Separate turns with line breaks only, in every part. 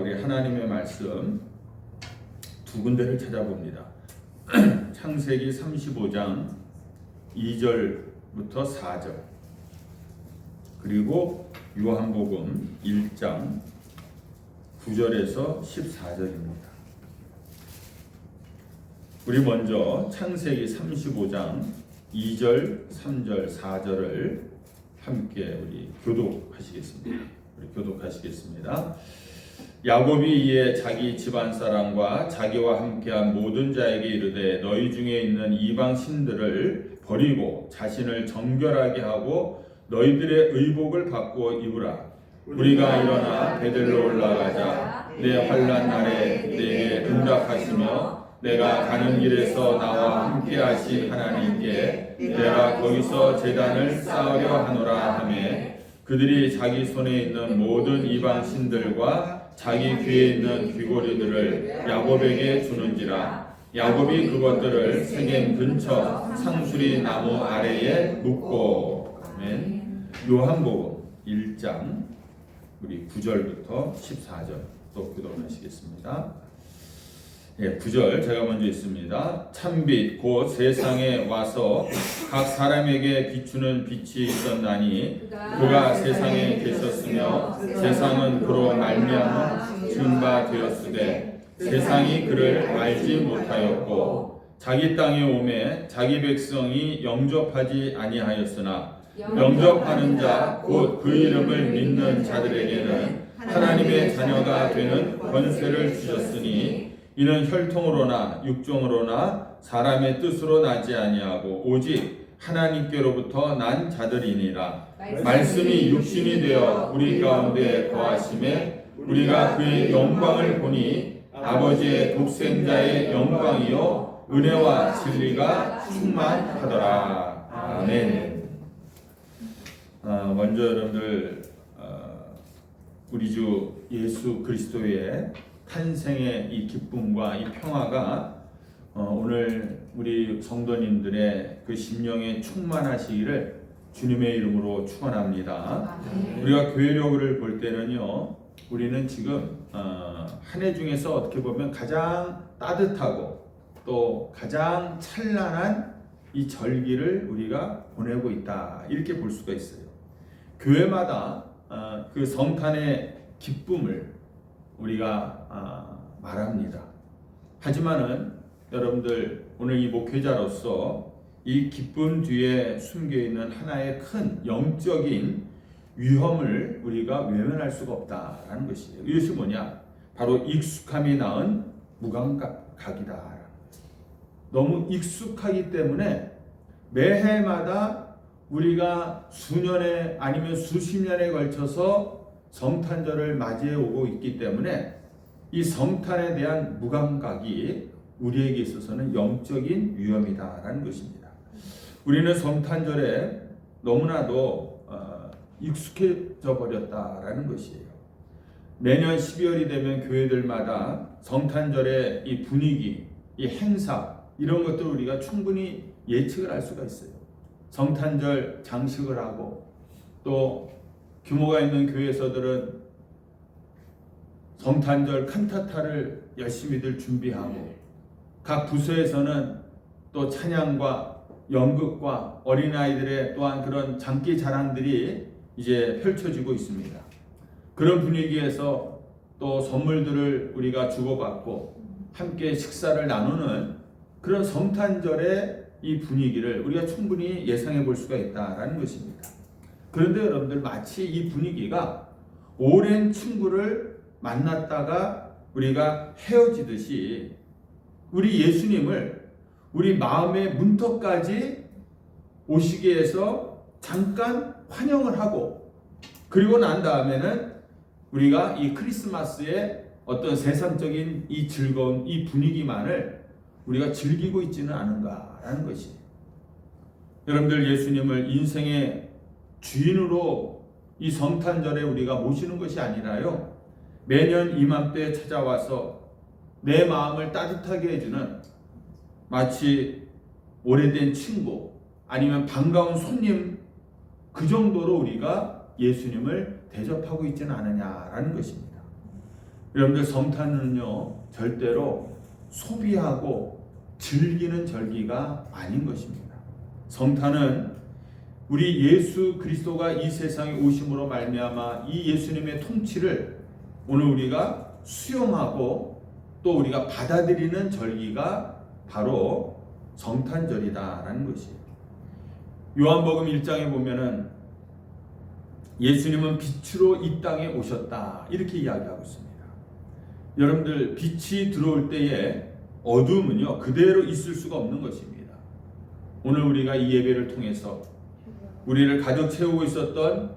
우리 하나님의 말씀 두 군데를 찾아봅니다. 창세기 35장 2절부터 4절, 그리고 요한복음 1장 9절에서 14절입니다. 우리 먼저 창세기 35장 2절, 3절, 4절을 함께 우리 교독하시겠습니다. 야곱이 이에 자기 집안 사람과 자기와 함께한 모든 자에게 이르되 너희 중에 있는 이방 신들을 버리고 자신을 정결하게 하고 너희들의 의복을 바꾸어 입으라. 우리가 일어나 베들로 올라가자. 내 환난 날에 내게 응답하시며 내가 가는 길에서 나와 함께하신 하나님께 내가 거기서 제단을 쌓으려 하노라 하매 그들이 자기 손에 있는 모든 이방 신들과 자기 귀에 있는 귀고리들을 야곱에게 주는지라. 야곱이 그것들을 세겜 근처 상수리 나무 아래에 묻고. 아멘. 요한복음 1장 우리 9절부터 14절 또 교독하시겠습니다. 9절 제가 먼저 있습니다. 참빛 곧 세상에 와서 각 사람에게 비추는 빛이 있었나니 그가 세상에 계셨으며 세상은 그로 말미암아 지은 바 되었으되 세상이 그를 알지 못하였고 자기 땅에 오매 자기 백성이 영접하지 아니하였으나 영접하는 자 곧 그 이름을 믿는 자들에게는 하나님의 자녀가 되는 권세를 주셨으니 이는 혈통으로나 육종으로나 사람의 뜻으로 나지 아니하고 오직 하나님께로부터 난 자들이니라. 말씀이 육신이 되어 우리 가운데 거하심에 우리가 그의 영광을 보니 아버지의 독생자의 영광이요 은혜와 진리가 충만하더라. 아멘. 먼저 여러분들 우리 주 예수 그리스도의 탄생의 이 기쁨과 이 평화가 오늘 우리 성도님들의 그 심령에 충만하시기를 주님의 이름으로 축원합니다. 우리가 교회력을 볼 때는요, 우리는 지금 한 해 중에서 어떻게 보면 가장 따뜻하고 또 가장 찬란한 이 절기를 우리가 보내고 있다, 이렇게 볼 수가 있어요. 교회마다 그 성탄의 기쁨을 우리가 말합니다. 하지만은 여러분들 오늘 이 목회자로서 이 기쁨 뒤에 숨겨있는 하나의 큰 영적인 위험을 우리가 외면할 수가 없다라는 것이에요. 이것이 뭐냐? 바로 익숙함이 낳은 무감각이다. 너무 익숙하기 때문에 매해마다 우리가 수년에 아니면 수십 년에 걸쳐서 성탄절을 맞이해 오고 있기 때문에 이 성탄에 대한 무감각이 우리에게 있어서는 영적인 위험이다라는 것입니다. 우리는 성탄절에 너무나도 익숙해져 버렸다라는 것이에요. 매년 12월이 되면 교회들마다 성탄절의 이 분위기, 이 행사 이런 것들을 우리가 충분히 예측을 할 수가 있어요. 성탄절 장식을 하고 또 규모가 있는 교회에서들은 성탄절 칸타타를 열심히들 준비하고 각 부서에서는 또 찬양과 연극과 어린아이들의 또한 그런 장기 자랑들이 이제 펼쳐지고 있습니다. 그런 분위기에서 또 선물들을 우리가 주고받고 함께 식사를 나누는 그런 성탄절의 이 분위기를 우리가 충분히 예상해 볼 수가 있다는 것입니다. 그런데 여러분들 마치 이 분위기가 오랜 친구를 만났다가 우리가 헤어지듯이 우리 예수님을 우리 마음의 문턱까지 오시게 해서 잠깐 환영을 하고 그리고 난 다음에는 우리가 이 크리스마스의 어떤 세상적인 이 즐거운 이 분위기만을 우리가 즐기고 있지는 않은가라는 것이에요. 여러분들 예수님을 인생의 주인으로 이 성탄절에 우리가 모시는 것이 아니라요, 매년 이맘때 찾아와서 내 마음을 따뜻하게 해주는 마치 오래된 친구 아니면 반가운 손님, 그 정도로 우리가 예수님을 대접하고 있지는 않느냐라는 것입니다. 여러분들 성탄은요 절대로 소비하고 즐기는 절기가 아닌 것입니다. 성탄은 우리 예수 그리스도가 이 세상에 오심으로 말미암아 이 예수님의 통치를 오늘 우리가 수용하고 또 우리가 받아들이는 절기가 바로 성탄절이다라는 것이에요. 요한복음 1장에 보면은 예수님은 빛으로 이 땅에 오셨다 이렇게 이야기하고 있습니다. 여러분들 빛이 들어올 때에 어둠은요 그대로 있을 수가 없는 것입니다. 오늘 우리가 이 예배를 통해서 우리를 가득 채우고 있었던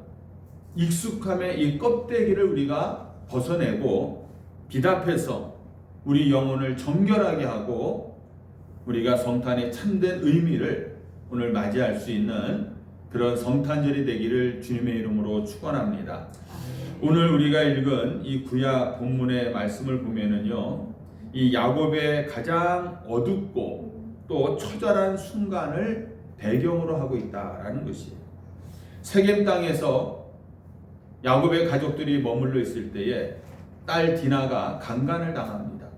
익숙함의 이 껍데기를 우리가 벗어내고 빛 앞에서 우리 영혼을 정결하게 하고 우리가 성탄의 참된 의미를 오늘 맞이할 수 있는 그런 성탄절이 되기를 주님의 이름으로 축원합니다. 오늘 우리가 읽은 이 구약 본문의 말씀을 보면은요, 이 야곱의 가장 어둡고 또 처절한 순간을 배경으로 하고 있다라는 것이에요. 세겜 땅에서 야곱의 가족들이 머물러 있을 때에 딸 디나가 강간을 당합니다.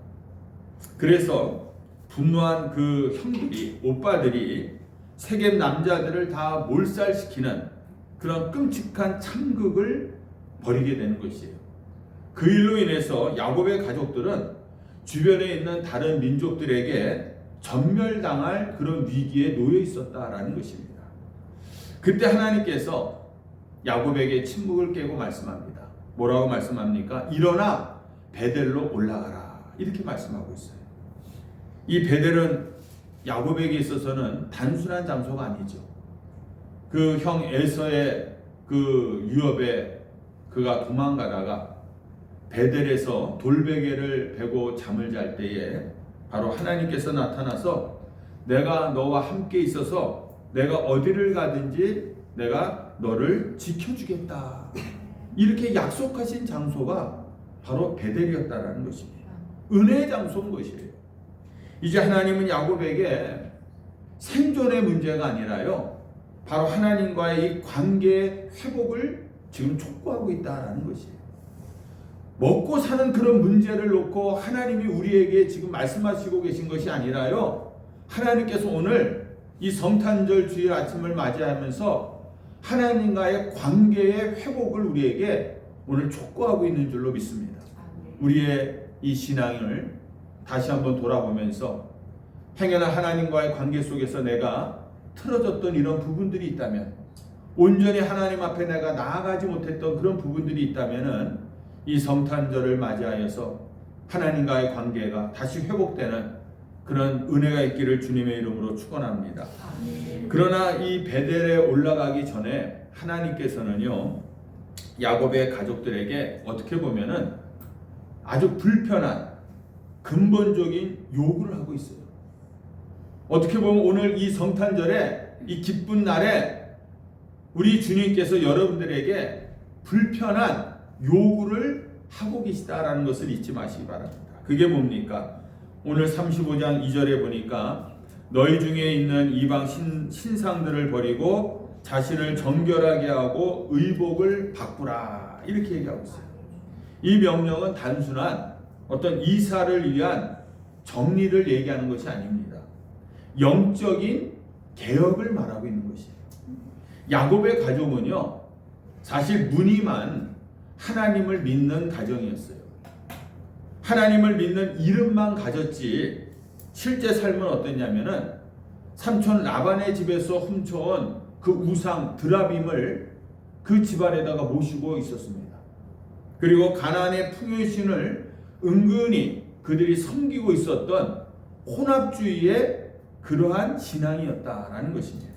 그래서 분노한 그 형들이, 오빠들이 세겜 남자들을 다 몰살시키는 그런 끔찍한 참극을 벌이게 되는 것이에요. 그 일로 인해서 야곱의 가족들은 주변에 있는 다른 민족들에게 전멸당할 그런 위기에 놓여 있었다라는 것입니다. 그때 하나님께서 야곱에게 침묵을 깨고 말씀합니다. 뭐라고 말씀합니까? 일어나 베델로 올라가라 이렇게 말씀하고 있어요. 이 베델은 야곱에게 있어서는 단순한 장소가 아니죠. 그 형 에서의 그 유업에 그가 도망가다가 베델에서 돌베개를 베고 잠을 잘 때에 바로 하나님께서 나타나서 내가 너와 함께 있어서 내가 어디를 가든지 내가 너를 지켜주겠다 이렇게 약속하신 장소가 바로 베델이었다라는 것입니다. 은혜의 장소인 것이에요. 이제 하나님은 야곱에게 생존의 문제가 아니라요 바로 하나님과의 이 관계의 회복을 지금 촉구하고 있다라는 것이에요. 먹고 사는 그런 문제를 놓고 하나님이 우리에게 지금 말씀하시고 계신 것이 아니라요 하나님께서 오늘 이 성탄절 주일 아침을 맞이하면서 하나님과의 관계의 회복을 우리에게 오늘 촉구하고 있는 줄로 믿습니다. 우리의 이 신앙을 다시 한번 돌아보면서 행여나 하나님과의 관계 속에서 내가 틀어졌던 이런 부분들이 있다면, 온전히 하나님 앞에 내가 나아가지 못했던 그런 부분들이 있다면은 이 성탄절을 맞이하여서 하나님과의 관계가 다시 회복되는 그런 은혜가 있기를 주님의 이름으로 축원합니다. 그러나 이 베델에 올라가기 전에 하나님께서는요 야곱의 가족들에게 어떻게 보면은 아주 불편한 근본적인 요구를 하고 있어요. 어떻게 보면 오늘 이 성탄절에 이 기쁜 날에 우리 주님께서 여러분들에게 불편한 요구를 하고 계시다라는 것을 잊지 마시기 바랍니다. 그게 뭡니까? 오늘 35장 2절에 보니까 너희 중에 있는 이방 신상들을 버리고 자신을 정결하게 하고 의복을 바꾸라 이렇게 얘기하고 있어요. 이 명령은 단순한 어떤 이사를 위한 정리를 얘기하는 것이 아닙니다. 영적인 개혁을 말하고 있는 것이에요. 야곱의 가족은요 사실 무늬만 하나님을 믿는 가정이었어요. 하나님을 믿는 이름만 가졌지 실제 삶은 어땠냐면은 삼촌 라반의 집에서 훔쳐온 그 우상 드라빔을 그 집안에다가 모시고 있었습니다. 그리고 가나안의 풍요의 신을 은근히 그들이 섬기고 있었던 혼합주의의 그러한 신앙이었다라는 것입니다.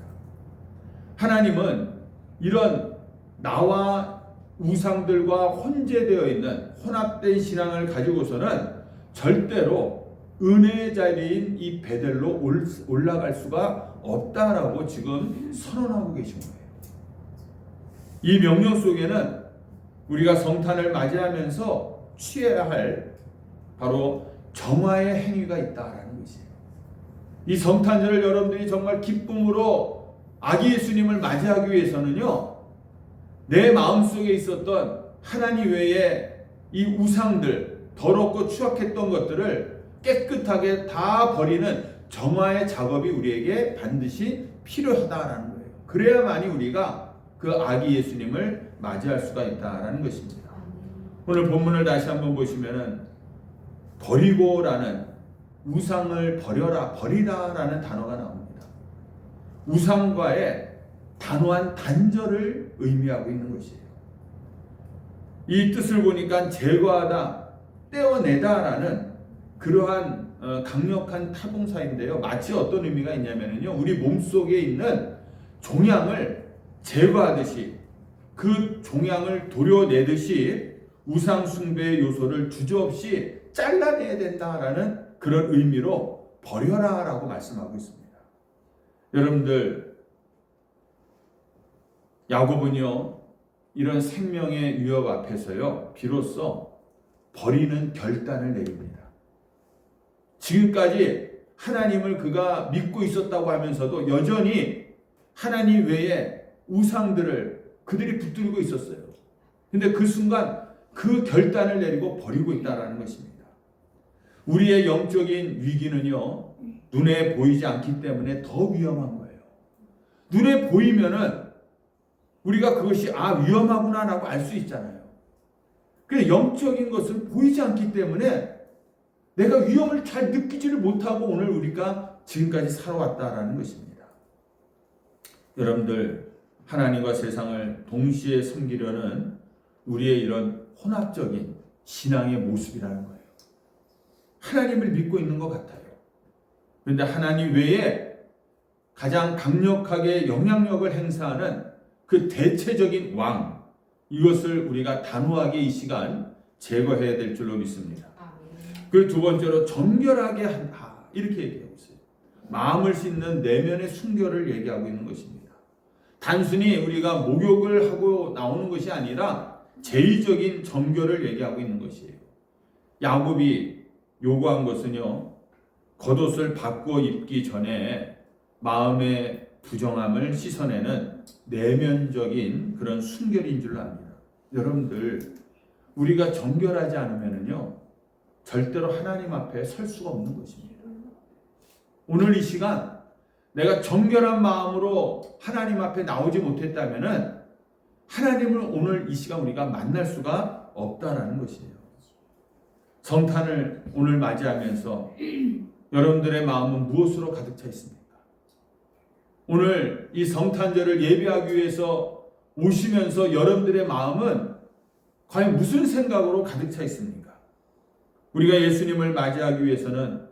하나님은 이런 나와 우상들과 혼재되어 있는 혼합된 신앙을 가지고서는 절대로 은혜의 자리인 이 베델로 올라갈 수가 없다라고 지금 선언하고 계신 거예요. 이 명령 속에는 우리가 성탄을 맞이하면서 취해야 할 바로 정화의 행위가 있다라는 것이에요. 이 성탄절을 여러분들이 정말 기쁨으로 아기 예수님을 맞이하기 위해서는요 내 마음속에 있었던 하나님 외에 이 우상들 더럽고 추악했던 것들을 깨끗하게 다 버리는 정화의 작업이 우리에게 반드시 필요하다라는 거예요. 그래야만이 우리가 그 아기 예수님을 맞이할 수가 있다라는 것입니다. 오늘 본문을 다시 한번 보시면은 버리고라는, 우상을 버리라라는 단어가 나옵니다. 우상과의 단호한 단절을 의미하고 있는 것이에요. 이 뜻을 보니까 제거하다, 떼어내다라는 그러한 강력한 타동사인데요. 마치 어떤 의미가 있냐면요, 우리 몸속에 있는 종양을 제거하듯이, 그 종양을 도려내듯이 우상 숭배의 요소를 주저없이 잘라내야 된다라는 그런 의미로 버려라라고 말씀하고 있습니다. 여러분들, 야곱은요, 이런 생명의 위협 앞에서요, 비로소 버리는 결단을 내립니다. 지금까지 하나님을 그가 믿고 있었다고 하면서도 여전히 하나님 외에 우상들을 그들이 붙들고 있었어요. 근데 그 순간 그 결단을 내리고 버리고 있다는 것입니다. 우리의 영적인 위기는요, 눈에 보이지 않기 때문에 더 위험한 거예요. 눈에 보이면은 우리가 그것이 위험하구나라고 알 수 있잖아요. 근데 영적인 것은 보이지 않기 때문에 내가 위험을 잘 느끼지를 못하고 오늘 우리가 지금까지 살아왔다라는 것입니다. 여러분들, 하나님과 세상을 동시에 섬기려는 우리의 이런 혼합적인 신앙의 모습이라는 거예요. 하나님을 믿고 있는 것 같아요. 그런데 하나님 외에 가장 강력하게 영향력을 행사하는 그 대체적인 왕, 이것을 우리가 단호하게 이 시간 제거해야 될 줄로 믿습니다. 그리고 두 번째로 정결하게 한다, 이렇게 얘기하고 있어요. 마음을 씻는 내면의 순결을 얘기하고 있는 것입니다. 단순히 우리가 목욕을 하고 나오는 것이 아니라 제의적인 정결을 얘기하고 있는 것이에요. 야곱이 요구한 것은요, 겉옷을 바꾸어 입기 전에 마음의 부정함을 씻어내는 내면적인 그런 순결인 줄 압니다. 여러분들, 우리가 정결하지 않으면요, 절대로 하나님 앞에 설 수가 없는 것입니다. 오늘 이 시간 내가 정결한 마음으로 하나님 앞에 나오지 못했다면은 하나님을 오늘 이 시간 우리가 만날 수가 없다라는 것이에요. 성탄을 오늘 맞이하면서 여러분들의 마음은 무엇으로 가득 차 있습니까? 오늘 이 성탄절을 예배하기 위해서 오시면서 여러분들의 마음은 과연 무슨 생각으로 가득 차 있습니까? 우리가 예수님을 맞이하기 위해서는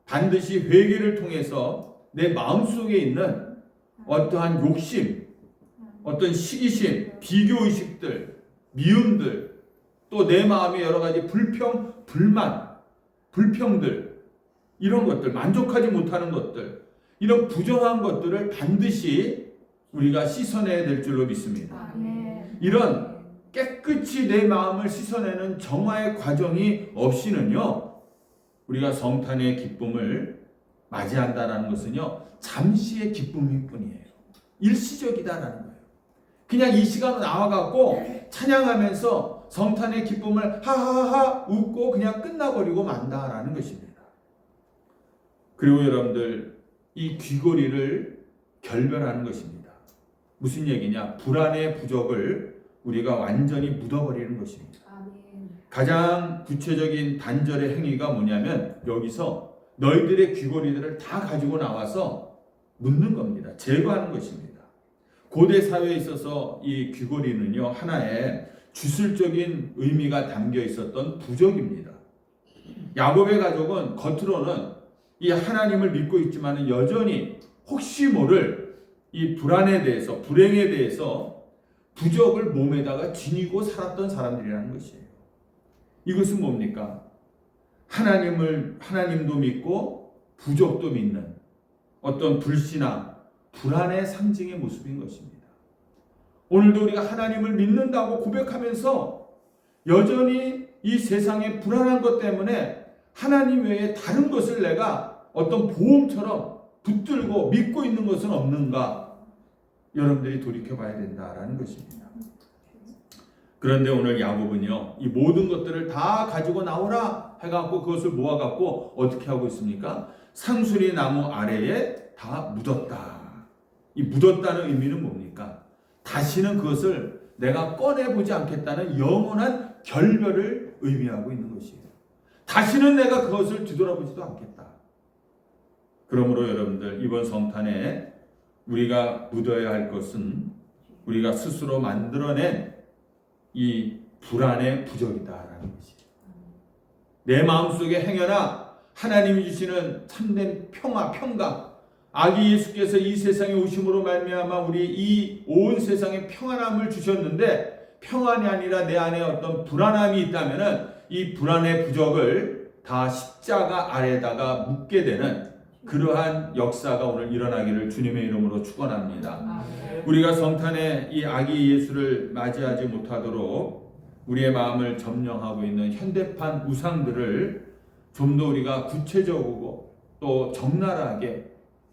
반드시 회개를 통해서 내 마음속에 있는 어떠한 욕심, 어떤 시기심, 비교의식들, 미움들, 또 내 마음의 여러 가지 불평, 불만, 불평들, 이런 것들, 만족하지 못하는 것들, 이런 부정한 것들을 반드시 우리가 씻어내야 될 줄로 믿습니다. 이런 깨끗이 내 마음을 씻어내는 정화의 과정이 없이는요, 우리가 성탄의 기쁨을 맞이한다는 것은요, 잠시의 기쁨일 뿐이에요. 일시적이다라는 거예요. 그냥 이 시간에 나와갖고 찬양하면서 성탄의 기쁨을 하하하 웃고 그냥 끝나버리고 만다라는 것입니다. 그리고 여러분들, 이 귀고리를 결별하는 것입니다. 무슨 얘기냐? 불안의 부적을 우리가 완전히 묻어버리는 것입니다. 가장 구체적인 단절의 행위가 뭐냐면, 여기서 너희들의 귀고리들을 다 가지고 나와서 묻는 겁니다. 제거하는 것입니다. 고대 사회에 있어서 이 귀고리는요, 하나의 주술적인 의미가 담겨 있었던 부적입니다. 야곱의 가족은 겉으로는 이 하나님을 믿고 있지만 여전히 혹시 모를 이 불안에 대해서, 불행에 대해서 부적을 몸에다가 지니고 살았던 사람들이라는 것이에요. 이것은 뭡니까? 하나님도 믿고 부적도 믿는 어떤 불신앙, 불안의 상징의 모습인 것입니다. 오늘도 우리가 하나님을 믿는다고 고백하면서 여전히 이 세상의 불안한 것 때문에 하나님 외에 다른 것을 내가 어떤 보험처럼 붙들고 믿고 있는 것은 없는가? 여러분들이 돌이켜봐야 된다라는 것입니다. 그런데 오늘 야곱은요, 이 모든 것들을 다 가지고 나오라 해갖고 그것을 모아갖고 어떻게 하고 있습니까? 상수리 나무 아래에 다 묻었다. 이 묻었다는 의미는 뭡니까? 다시는 그것을 내가 꺼내보지 않겠다는 영원한 결별을 의미하고 있는 것이에요. 다시는 내가 그것을 뒤돌아보지도 않겠다. 그러므로 여러분들, 이번 성탄에 우리가 묻어야 할 것은 우리가 스스로 만들어낸 이 불안의 부적이다라는 것이에요. 내 마음속에 행여나 하나님이 주시는 참된 평화, 평강, 아기 예수께서 이 세상에 오심으로 말미암아 우리 이 온 세상에 평안함을 주셨는데, 평안이 아니라 내 안에 어떤 불안함이 있다면은 이 불안의 부적을 다 십자가 아래다가 묻게 되는 그러한 역사가 오늘 일어나기를 주님의 이름으로 축원합니다. 우리가 성탄에 이 아기 예수를 맞이하지 못하도록 우리의 마음을 점령하고 있는 현대판 우상들을 좀 더 우리가 구체적이고 또 적나라하게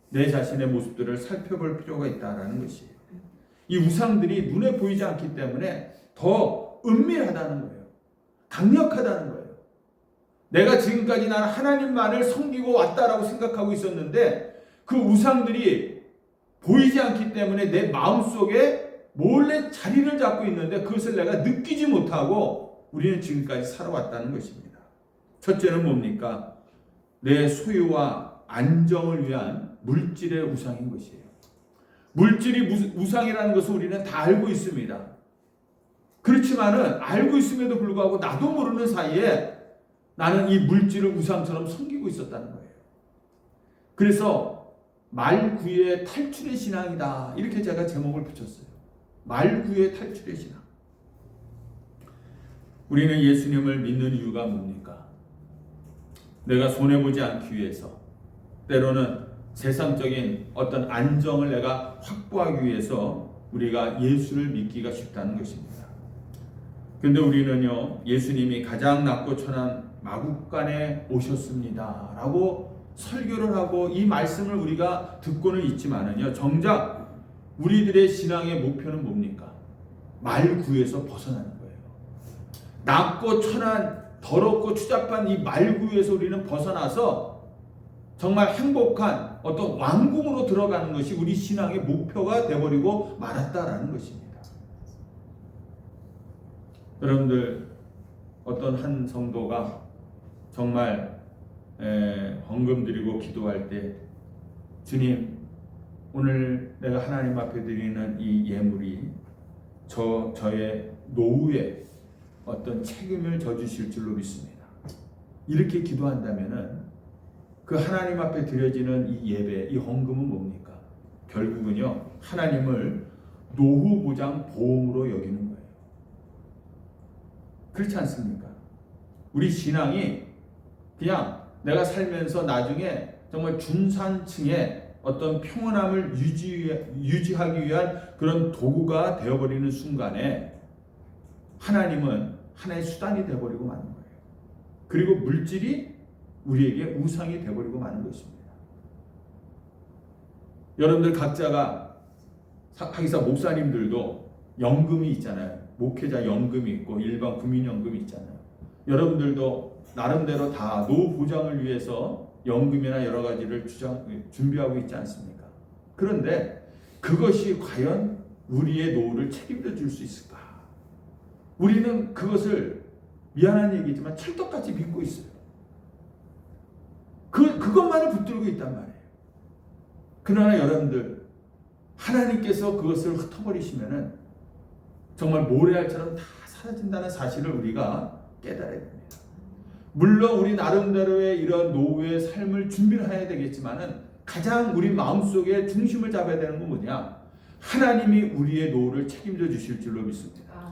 내 자신의 모습들을 살펴볼 필요가 있다는 것이에요. 이 우상들이 눈에 보이지 않기 때문에 더 은밀하다는 거예요. 강력하다는 거예요. 내가 지금까지 나는 하나님만을 섬기고 왔다라고 생각하고 있었는데 그 우상들이 보이지 않기 때문에 내 마음속에 몰래 자리를 잡고 있는데 그것을 내가 느끼지 못하고 우리는 지금까지 살아왔다는 것입니다. 첫째는 뭡니까? 내 소유와 안정을 위한 물질의 우상인 것이에요. 물질이 우상이라는 것을 우리는 다 알고 있습니다. 그렇지만은 알고 있음에도 불구하고 나도 모르는 사이에 나는 이 물질을 우상처럼 섬기고 있었다는 거예요. 그래서 말구의 탈출의 신앙이다, 이렇게 제가 제목을 붙였어요. 말구의 탈출의 신앙. 우리는 예수님을 믿는 이유가 뭡니까? 내가 손해보지 않기 위해서, 때로는 세상적인 어떤 안정을 내가 확보하기 위해서 우리가 예수를 믿기가 쉽다는 것입니다. 근데 우리는요, 예수님이 가장 낮고 천한 마국간에 오셨습니다 라고 설교를 하고 이 말씀을 우리가 듣고는 있지만은요, 정작 우리들의 신앙의 목표는 뭡니까? 말구에서 벗어나는 거예요. 낮고 천한 더럽고 추잡한 이 말구에서 우리는 벗어나서 정말 행복한 어떤 왕궁으로 들어가는 것이 우리 신앙의 목표가 되어버리고 말았다라는 것입니다. 여러분들, 어떤 한 성도가 정말 헌금 드리고 기도할 때, 주님, 오늘 내가 하나님 앞에 드리는 이 예물이 저의 노후에 어떤 책임을 져주실 줄로 믿습니다. 이렇게 기도한다면은 그 하나님 앞에 드려지는 이 예배, 이 헌금은 뭡니까? 결국은요, 하나님을 노후 보장 보험으로 여기는 거예요. 그렇지 않습니까? 우리 신앙이 그냥 내가 살면서 나중에 정말 중산층의 어떤 평온함을 유지하기 위한 그런 도구가 되어버리는 순간에 하나님은 하나의 수단이 되어버리고 마는 거예요. 그리고 물질이 우리에게 우상이 되어버리고 마는 것입니다. 여러분들 각자가, 하기사 목사님들도 연금이 있잖아요. 목회자 연금이 있고 일반 국민연금이 있잖아요. 여러분들도 나름대로 다 노후 보장을 위해서 연금이나 여러 가지를 준비하고 있지 않습니까? 그런데 그것이 과연 우리의 노후를 책임져 줄 수 있을까? 우리는 그것을, 미안한 얘기지만 찰떡같이 믿고 있어요. 그것만을 붙들고 있단 말이에요. 그러나 여러분들, 하나님께서 그것을 흩어버리시면은 정말 모래알처럼 다 사라진다는 사실을 우리가 깨달아야 됩니다. 물론 우리 나름대로의 이런 노후의 삶을 준비를 해야 되겠지만은 가장 우리 마음속에 중심을 잡아야 되는 건 뭐냐? 하나님이 우리의 노후를 책임져 주실 줄로 믿습니다.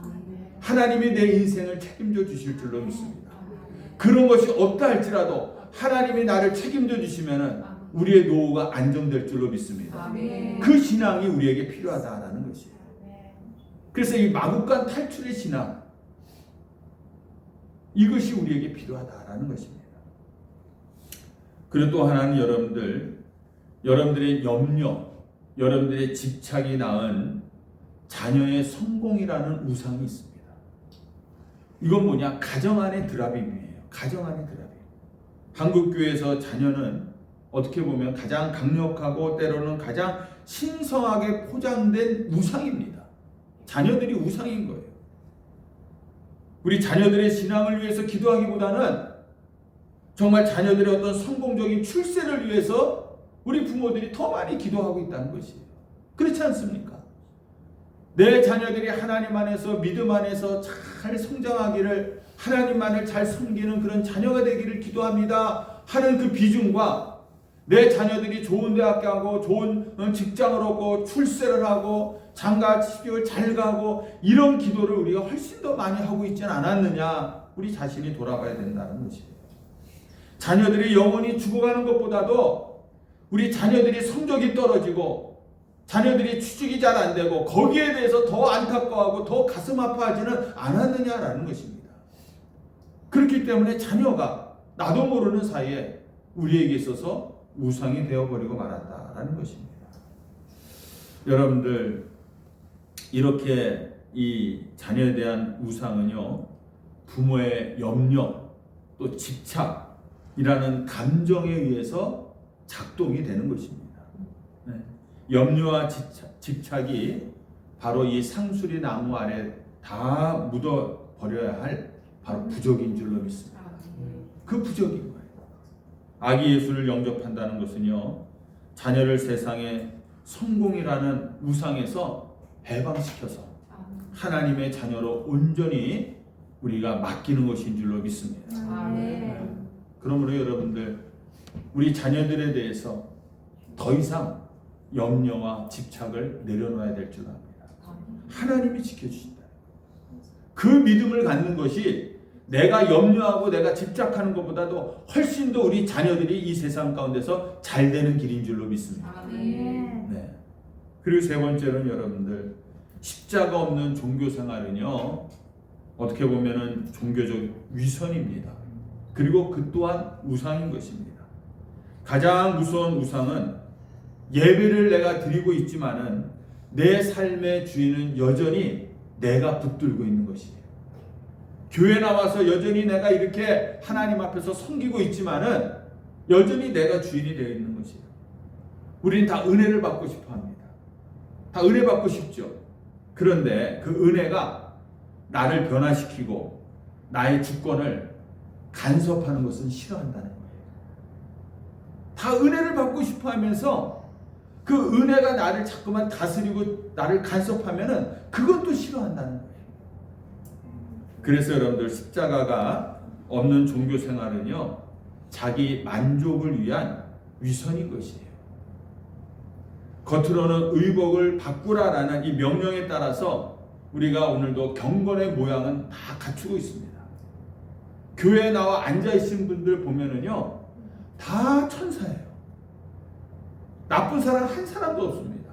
하나님이 내 인생을 책임져 주실 줄로 믿습니다. 그런 것이 없다 할지라도 하나님이 나를 책임져 주시면은 우리의 노후가 안정될 줄로 믿습니다. 그 신앙이 우리에게 필요하다라는 것이에요. 그래서 이 마국간 탈출의 신앙, 이것이 우리에게 필요하다라는 것입니다. 그리고 또 하나는 여러분들의 염려, 여러분들의 집착이 낳은 자녀의 성공이라는 우상이 있습니다. 이건 뭐냐? 가정 안의 드라빔이에요. 가정 안의 드라빔. 한국 교회에서 자녀는 어떻게 보면 가장 강력하고 때로는 가장 신성하게 포장된 우상입니다. 자녀들이 우상인 거예요. 우리 자녀들의 신앙을 위해서 기도하기보다는 정말 자녀들의 어떤 성공적인 출세를 위해서 우리 부모들이 더 많이 기도하고 있다는 것이에요. 그렇지 않습니까? 내 자녀들이 하나님 안에서 믿음 안에서 잘 성장하기를, 하나님만을 잘 섬기는 그런 자녀가 되기를 기도합니다 하는 그 비중과 내 자녀들이 좋은 대학 가고 좋은 직장을 얻고 출세를 하고 장가 시집을 잘 가고 이런 기도를 우리가 훨씬 더 많이 하고 있지는 않았느냐, 우리 자신이 돌아봐야 된다는 것이에요. 자녀들이 영원히 죽어가는 것보다도 우리 자녀들이 성적이 떨어지고 자녀들이 취직이 잘 안 되고 거기에 대해서 더 안타까워하고 더 가슴 아파하지는 않았느냐라는 것입니다. 그렇기 때문에 자녀가 나도 모르는 사이에 우리에게 있어서 우상이 되어버리고 말았다라는 것입니다. 여러분들, 이렇게 이 자녀에 대한 우상은요, 부모의 염려 또 집착이라는 감정에 의해서 작동이 되는 것입니다. 네. 염려와 집착이 바로 이 상수리 나무 아래 다 묻어 버려야 할 바로 부적인 줄로 믿습니다. 그 부적인 거예요. 아기 예수를 영접한다는 것은요, 자녀를 세상의 성공이라는 우상에서 해방시켜서 하나님의 자녀로 온전히 우리가 맡기는 것인 줄로 믿습니다. 그러므로 여러분들, 우리 자녀들에 대해서 더 이상 염려와 집착을 내려놓아야 될 줄 압니다. 하나님이 지켜주신다. 그 믿음을 갖는 것이 내가 염려하고 내가 집착하는 것보다도 훨씬 더 우리 자녀들이 이 세상 가운데서 잘 되는 길인 줄로 믿습니다. 네. 그리고 세 번째로는 여러분들, 십자가 없는 종교 생활은요, 어떻게 보면은 종교적 위선입니다. 그리고 그 또한 우상인 것입니다. 가장 무서운 우상은 예배를 내가 드리고 있지만은 내 삶의 주인은 여전히 내가 붙들고 있는 것이에요. 교회 나와서 여전히 내가 이렇게 하나님 앞에서 섬기고 있지만은 여전히 내가 주인이 되어 있는 것이에요. 우리는 다 은혜를 받고 싶어 합니다. 다 은혜 받고 싶죠. 그런데 그 은혜가 나를 변화시키고 나의 주권을 간섭하는 것은 싫어한다는 거예요. 다 은혜를 받고 싶어 하면서 그 은혜가 나를 자꾸만 다스리고 나를 간섭하면은 그것도 싫어한다는 거예요. 그래서 여러분들, 십자가가 없는 종교 생활은요, 자기 만족을 위한 위선인 것이에요. 겉으로는 의복을 바꾸라라는 이 명령에 따라서 우리가 오늘도 경건의 모양은 다 갖추고 있습니다. 교회에 나와 앉아있는 분들 보면은요, 다 천사예요. 나쁜 사람 한 사람도 없습니다.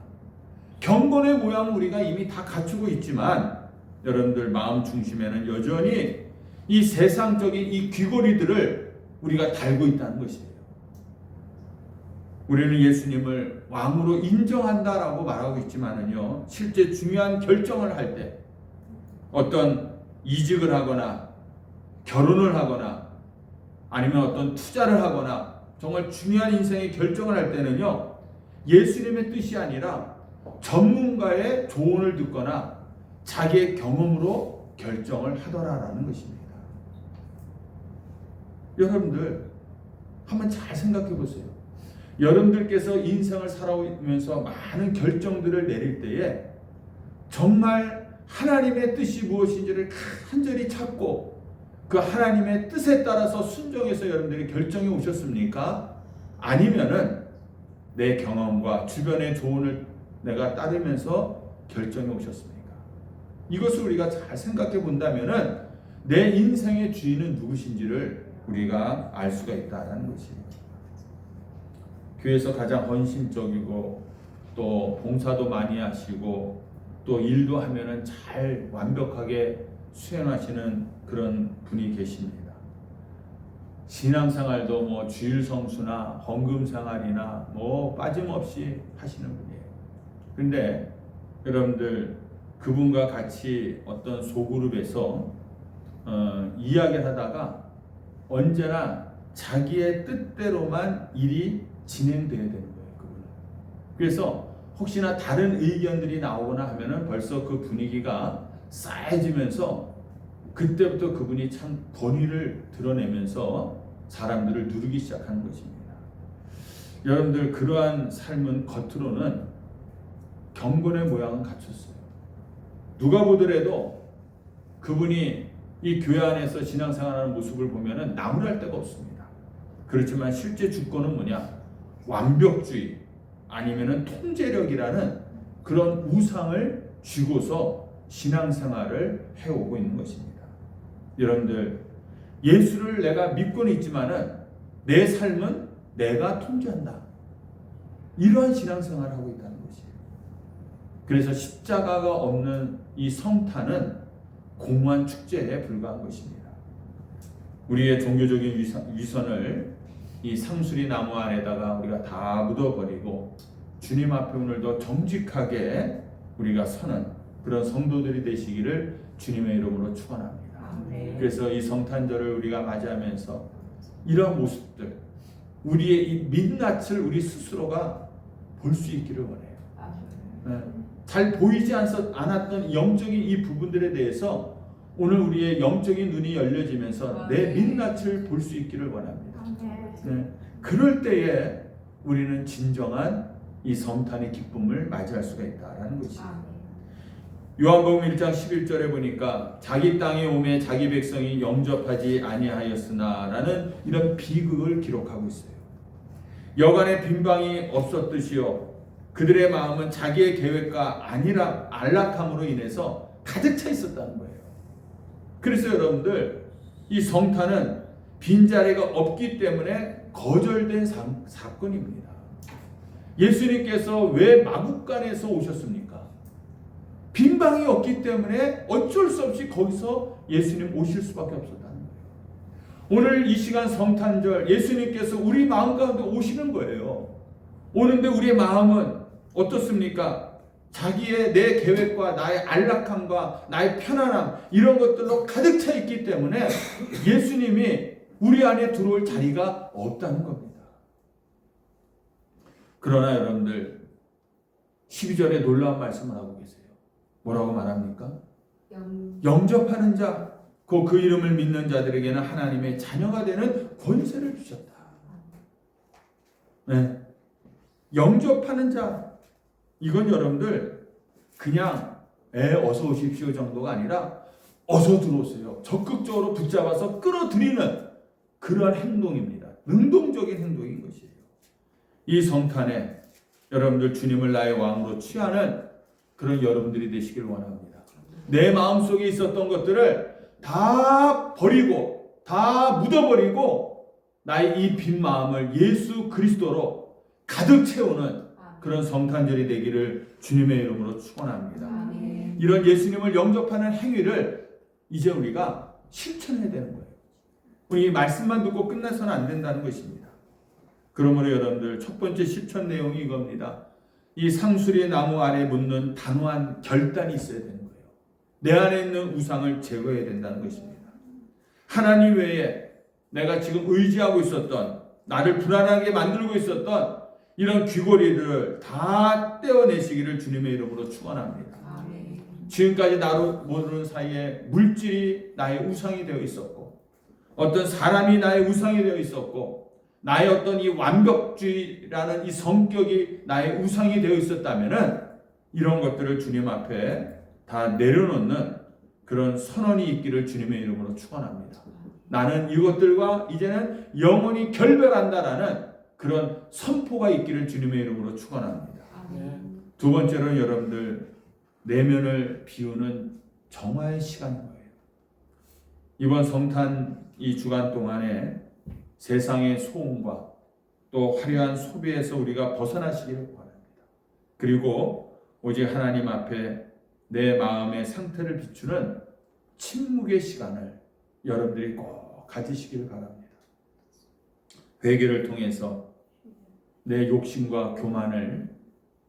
경건의 모양은 우리가 이미 다 갖추고 있지만 여러분들 마음 중심에는 여전히 이 세상적인 이 귀고리들을 우리가 달고 있다는 것이에요. 우리는 예수님을 왕으로 인정한다라고 말하고 있지만은요, 실제 중요한 결정을 할 때 어떤 이직을 하거나 결혼을 하거나 아니면 어떤 투자를 하거나 정말 중요한 인생의 결정을 할 때는요, 예수님의 뜻이 아니라 전문가의 조언을 듣거나 자기의 경험으로 결정을 하더라라는 것입니다. 여러분들 한번 잘 생각해 보세요. 여러분들께서 인생을 살아오면서 많은 결정들을 내릴 때에 정말 하나님의 뜻이 무엇인지를 간절히 찾고 그 하나님의 뜻에 따라서 순종해서 여러분들이 결정해 오셨습니까? 아니면은 내 경험과 주변의 조언을 내가 따르면서 결정해 오셨습니까? 이것을 우리가 잘 생각해 본다면은 내 인생의 주인은 누구신지를 우리가 알 수가 있다는 것입니다. 교회에서 가장 헌신적이고 또 봉사도 많이 하시고 또 일도 하면은 잘 완벽하게 수행하시는 그런 분이 계십니다. 신앙생활도 뭐 주일 성수나 헌금 생활이나 뭐 빠짐없이 하시는 분이에요. 근데 여러분들, 그분과 같이 어떤 소그룹에서 이야기를 하다가 언제나 자기의 뜻대로만 일이 진행돼야 되는 거예요. 그분은. 그래서 혹시나 다른 의견들이 나오거나 하면은 벌써 그 분위기가 싸해지면서 그때부터 그분이 참 권위를 드러내면서 사람들을 누르기 시작하는 것입니다. 여러분들 그러한 삶은 겉으로는 경건의 모양은 갖췄어요. 누가 보더라도 그분이 이 교회 안에서 신앙생활하는 모습을 보면은 나무랄 데가 없습니다. 그렇지만 실제 주권은 뭐냐? 완벽주의 아니면은 통제력이라는 그런 우상을 쥐고서 신앙생활을 해오고 있는 것입니다. 여러분들 예수를 내가 믿고는 있지만은 내 삶은 내가 통제한다. 이러한 신앙생활을 하고 있다는 것이에요. 그래서 십자가가 없는 이 성탄은 공허한 축제에 불과한 것입니다. 우리의 종교적인 위선을 이 상수리 나무 안에다가 우리가 다 묻어버리고 주님 앞에 오늘도 정직하게 우리가 서는 그런 성도들이 되시기를 주님의 이름으로 축원합니다. 그래서 이 성탄절을 우리가 맞이하면서 이런 모습들, 우리의 이 민낯을 우리 스스로가 볼 수 있기를 원해요. 네. 잘 보이지 않았던 영적인 이 부분들에 대해서 오늘 우리의 영적인 눈이 열려지면서 내 민낯을 볼 수 있기를 원합니다. 네. 그럴 때에 우리는 진정한 이 성탄의 기쁨을 맞이할 수가 있다라는 것이에요. 요한복음 1장 11절에 보니까 자기 땅에 오매 자기 백성이 영접하지 아니하였으나 라는 이런 비극을 기록하고 있어요. 여간에 빈방이 없었듯이요 그들의 마음은 자기의 계획과 아니라 안락함으로 인해서 가득 차 있었다는 거예요. 그래서 여러분들 이 성탄은 빈자리가 없기 때문에 거절된 사건입니다. 예수님께서 왜 마국간에서 오셨습니까? 빈방이 없기 때문에 어쩔 수 없이 거기서 예수님 오실 수밖에 없었다는 거예요. 오늘 이 시간 성탄절 예수님께서 우리 마음 가운데 오시는 거예요. 오는데 우리의 마음은 어떻습니까? 자기의 내 계획과 나의 안락함과 나의 편안함 이런 것들로 가득 차 있기 때문에 예수님이 우리 안에 들어올 자리가 없다는 겁니다. 그러나 여러분들 12절에 놀라운 말씀을 하고 계세요. 뭐라고 말합니까? 영접하는 자, 그 이름을 믿는 자들에게는 하나님의 자녀가 되는 권세를 주셨다. 네. 영접하는 자, 이건 여러분들 그냥 어서 오십시오 정도가 아니라 어서 들어오세요. 적극적으로 붙잡아서 끌어들이는 그러한 행동입니다. 능동적인 행동인 것이에요. 이 성탄에 여러분들 주님을 나의 왕으로 취하는 그런 여러분들이 되시길 원합니다. 내 마음속에 있었던 것들을 다 버리고 다 묻어버리고 나의 이 빈 마음을 예수 그리스도로 가득 채우는 그런 성탄절이 되기를 주님의 이름으로 축원합니다. 이런 예수님을 영접하는 행위를 이제 우리가 실천해야 되는 거예요. 우리 말씀만 듣고 끝나서는 안 된다는 것입니다. 그러므로 여러분들 첫 번째 실천 내용이 이겁니다. 이 상수리 나무 아래 묻는 단호한 결단이 있어야 되는 거예요. 내 안에 있는 우상을 제거해야 된다는 것입니다. 하나님 외에 내가 지금 의지하고 있었던 나를 불안하게 만들고 있었던 이런 귀고리들을 다 떼어내시기를 주님의 이름으로 축원합니다. 지금까지 나로 모르는 사이에 물질이 나의 우상이 되어 있었고 어떤 사람이 나의 우상이 되어 있었고 나의 어떤 이 완벽주의라는 이 성격이 나의 우상이 되어 있었다면은 이런 것들을 주님 앞에 다 내려놓는 그런 선언이 있기를 주님의 이름으로 축원합니다. 나는 이것들과 이제는 영원히 결별한다라는 그런 선포가 있기를 주님의 이름으로 축원합니다. 두 번째로는 여러분들 내면을 비우는 정화의 시간인 거예요. 이번 성탄 이 주간 동안에 세상의 소음과 또 화려한 소비에서 우리가 벗어나시기를 바랍니다. 그리고 오직 하나님 앞에 내 마음의 상태를 비추는 침묵의 시간을 여러분들이 꼭 가지시기를 바랍니다. 회개를 통해서 내 욕심과 교만을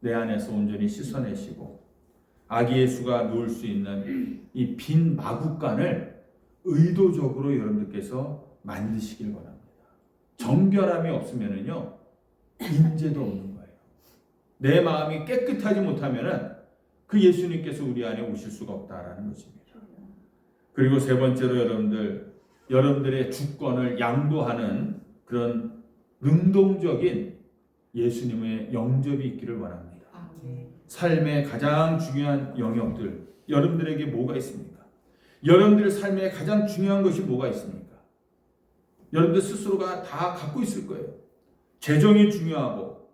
내 안에서 온전히 씻어내시고 아기 예수가 누울 수 있는 이 빈 마구간을 의도적으로 여러분들께서 만드시길 바랍니다. 정결함이 없으면은요, 임재도 없는 거예요. 내 마음이 깨끗하지 못하면은 그 예수님께서 우리 안에 오실 수가 없다라는 것입니다. 그리고 세 번째로 여러분들의 주권을 양도하는 그런 능동적인 예수님의 영접이 있기를 원합니다. 삶의 가장 중요한 영역들, 여러분들에게 뭐가 있습니까? 여러분들의 삶에 가장 중요한 것이 뭐가 있습니까? 여러분들 스스로가 다 갖고 있을 거예요. 재정이 중요하고,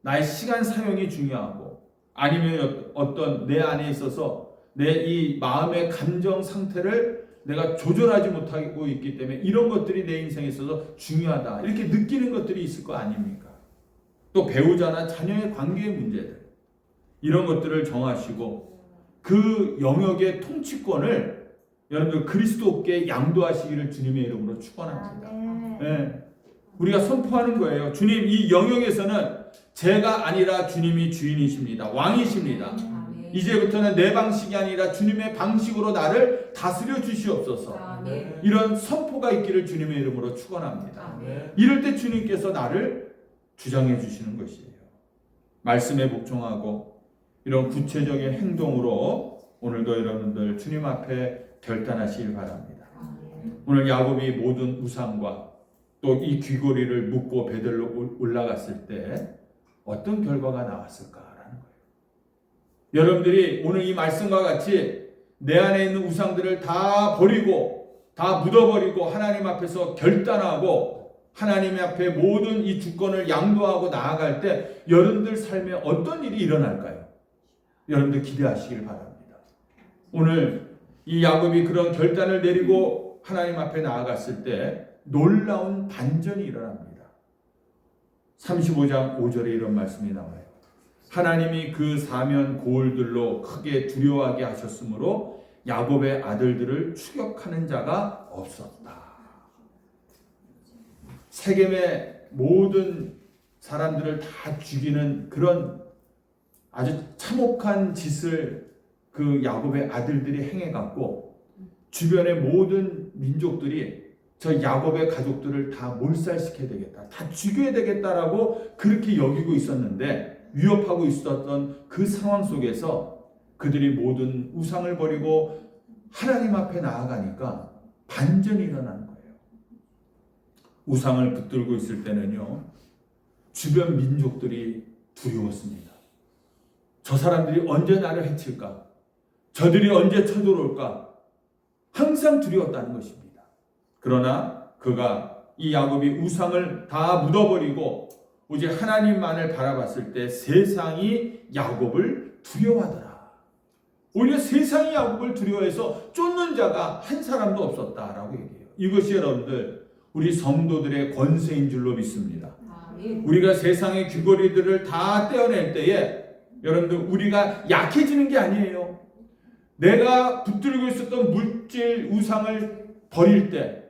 나의 시간 사용이 중요하고, 아니면 어떤 내 안에 있어서 내 이 마음의 감정 상태를 내가 조절하지 못하고 있기 때문에 이런 것들이 내 인생에 있어서 중요하다, 이렇게 느끼는 것들이 있을 거 아닙니까? 또 배우자나 자녀의 관계의 문제들, 이런 것들을 정하시고 그 영역의 통치권을 여러분들 그리스도께 양도하시기를 주님의 이름으로 축원합니다. 네. 우리가 선포하는 거예요. 주님, 이 영역에서는 제가 아니라 주님이 주인이십니다. 왕이십니다. 이제부터는 내 방식이 아니라 주님의 방식으로 나를 다스려 주시옵소서. 이런 선포가 있기를 주님의 이름으로 축원합니다. 이럴 때 주님께서 나를 주장해 주시는 것이에요. 말씀에 복종하고 이런 구체적인 행동으로 오늘도 여러분들 주님 앞에 결단하시길 바랍니다. 오늘 야곱이 모든 우상과 또 이 귀고리를 묶고 베들로 올라갔을 때 어떤 결과가 나왔을까라는 거예요. 여러분들이 오늘 이 말씀과 같이 내 안에 있는 우상들을 다 버리고 다 묻어버리고 하나님 앞에서 결단하고 하나님 앞에 모든 이 주권을 양도하고 나아갈 때 여러분들 삶에 어떤 일이 일어날까요? 여러분들 기대하시길 바랍니다. 오늘 이 야곱이 그런 결단을 내리고 하나님 앞에 나아갔을 때 놀라운 반전이 일어납니다. 35장 5절에 이런 말씀이 나와요. 하나님이 그 사면 고을들로 크게 두려워하게 하셨으므로 야곱의 아들들을 추격하는 자가 없었다. 세겜의 모든 사람들을 다 죽이는 그런 아주 참혹한 짓을 그 야곱의 아들들이 행해갖고 주변의 모든 민족들이 저 야곱의 가족들을 다 몰살시켜야 되겠다, 다 죽여야 되겠다라고 그렇게 여기고 있었는데, 위협하고 있었던 그 상황 속에서 그들이 모든 우상을 버리고 하나님 앞에 나아가니까 반전이 일어나는 거예요. 우상을 붙들고 있을 때는요, 주변 민족들이 두려웠습니다. 저 사람들이 언제 나를 해칠까? 저들이 언제 쳐들어올까? 항상 두려웠다는 것입니다. 그러나 그가 이 야곱이 우상을 다 묻어버리고 오직 하나님만을 바라봤을 때 세상이 야곱을 두려워하더라. 오히려 세상이 야곱을 두려워해서 쫓는 자가 한 사람도 없었다라고 얘기해요. 이것이 여러분들 우리 성도들의 권세인 줄로 믿습니다. 우리가 세상의 귀고리들을 다 떼어낼 때에 여러분들 우리가 약해지는 게 아니에요. 내가 붙들고 있었던 물질 우상을 버릴 때,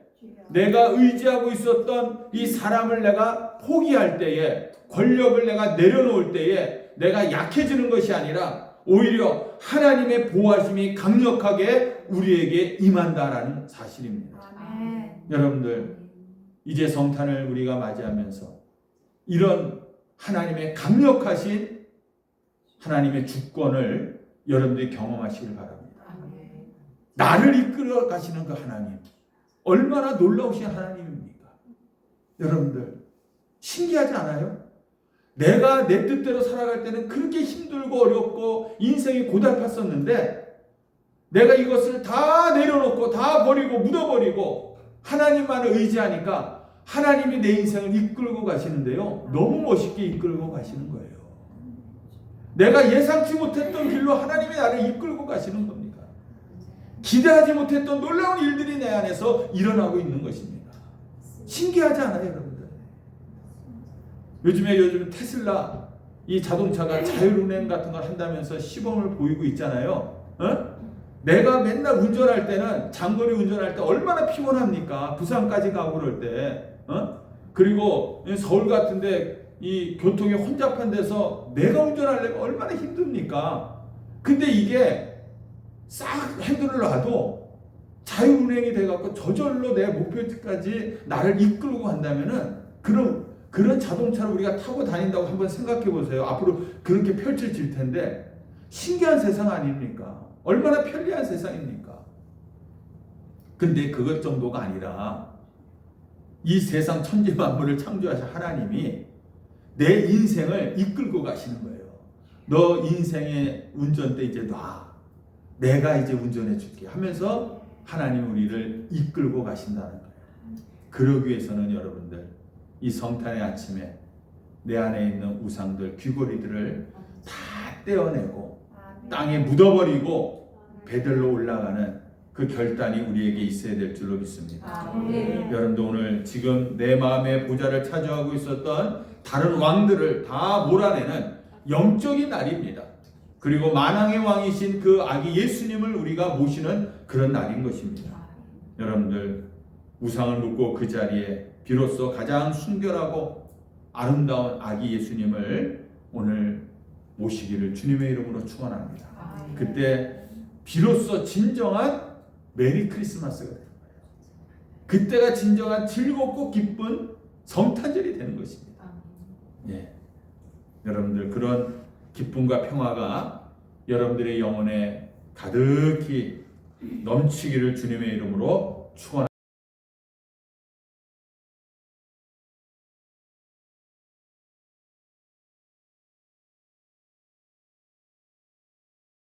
내가 의지하고 있었던 이 사람을 내가 포기할 때에, 권력을 내가 내려놓을 때에 내가 약해지는 것이 아니라 오히려 하나님의 보호하심이 강력하게 우리에게 임한다라는 사실입니다. 여러분들 이제 성탄을 우리가 맞이하면서 이런 하나님의 강력하신 하나님의 주권을 여러분들이 경험하시길 바랍니다. 나를 이끌어 가시는 그 하나님, 얼마나 놀라우신 하나님입니까? 여러분들 신기하지 않아요? 내가 내 뜻대로 살아갈 때는 그렇게 힘들고 어렵고 인생이 고달팠었는데 내가 이것을 다 내려놓고 다 버리고 묻어버리고 하나님만을 의지하니까 하나님이 내 인생을 이끌고 가시는데요, 너무 멋있게 이끌고 가시는 거예요. 내가 예상치 못했던 길로 하나님이 나를 이끌고 가시는 겁니다. 기대하지 못했던 놀라운 일들이 내 안에서 일어나고 있는 것입니다. 신기하지 않아요, 여러분들? 요즘 테슬라 이 자동차가 자율운행 같은 걸 한다면서 시범을 보이고 있잖아요. 내가 맨날 운전할 때는, 장거리 운전할 때 얼마나 피곤합니까? 부산까지 가고 그럴 때. 그리고 서울 같은데 이 교통이 혼잡한 데서 내가 운전하려면 얼마나 힘듭니까? 근데 이게 싹 핸들을 놔도 자유운행이 돼갖고 저절로 내 목표지까지 나를 이끌고 간다면은 그런 자동차를 우리가 타고 다닌다고 한번 생각해 보세요. 앞으로 그렇게 펼쳐질 텐데 신기한 세상 아닙니까? 얼마나 편리한 세상입니까? 근데 그것 정도가 아니라 이 세상 천지 만물을 창조하신 하나님이 내 인생을 이끌고 가시는 거예요. 너 인생의 운전대 이제 놔. 내가 이제 운전해 줄게 하면서 하나님 우리를 이끌고 가신다는 거예요. 그러기 위해서는 여러분들 이 성탄의 아침에 내 안에 있는 우상들, 귀고리들을 다 떼어내고 땅에 묻어버리고 배들로 올라가는 그 결단이 우리에게 있어야 될 줄로 믿습니다. 여러분도 오늘 지금 내 마음의 보좌를 차지하고 있었던 다른 왕들을 다 몰아내는 영적인 날입니다. 그리고 만왕의 왕이신 그 아기 예수님을 우리가 모시는 그런 날인 것입니다. 여러분들 우상을 묻고 그 자리에 비로소 가장 순결하고 아름다운 아기 예수님을 오늘 모시기를 주님의 이름으로 축원합니다. 그때 비로소 진정한 메리 크리스마스가 되는 거예요. 그때가 진정한 즐겁고 기쁜 성탄절이 되는 것입니다. 예. 여러분들 그런 기쁨과 평화가 여러분들의 영혼에 가득히 넘치기를 주님의 이름으로 축원합니다.